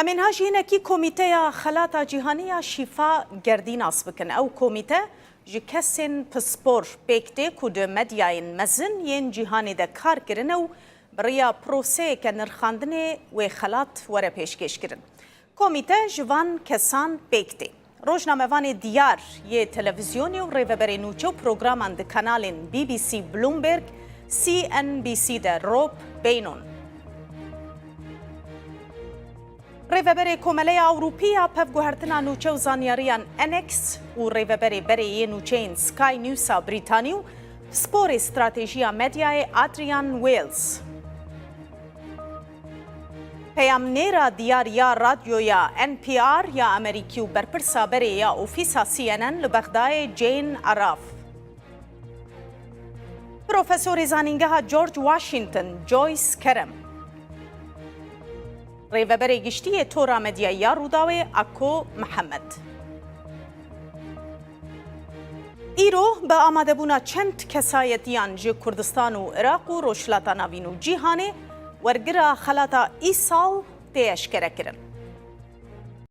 امین هاجینه کی کمیته خلاتا جهانی شیفا گردی ناس بکن او کمیته جکسین پسپور بیکته کود مدیاین مزن ین جهانی ده کار کرن او بریا پروسه که نرخاندن و خلات وره پیشکش کرن. کمیته جوان کسان بیکته. روزنامه‌وان دیار یه تلویزیونی و ریوبری نوچو پروگرامان ده کانالین بی بی سی بلومبرگ CNBC ده روب بینون. ریوبری کمله اروپیا پفگوهرتنا نوچو زانیاریان انکس و ریوبری بری نوچین سکای نیوسا بریتانیو سپور استراتژیا مدیای آدریان ویلز. پیام نیرا دیار یا رادیو یا NPR یا امریکیو برپرسا بری یا اوفیسا CNN لبغدای جین عراف. پروفسور زانینگاه جورج واشنطن جویس کرم. ریوبری گشتی تورا مدیای روداوی اکو محمد. ایرو به آماده بونا چند کسایتیان جه کردستان و عراق و روشلاتا ناوین و جیهانی ورگرا خلاتا ای سال تیشکره کرن.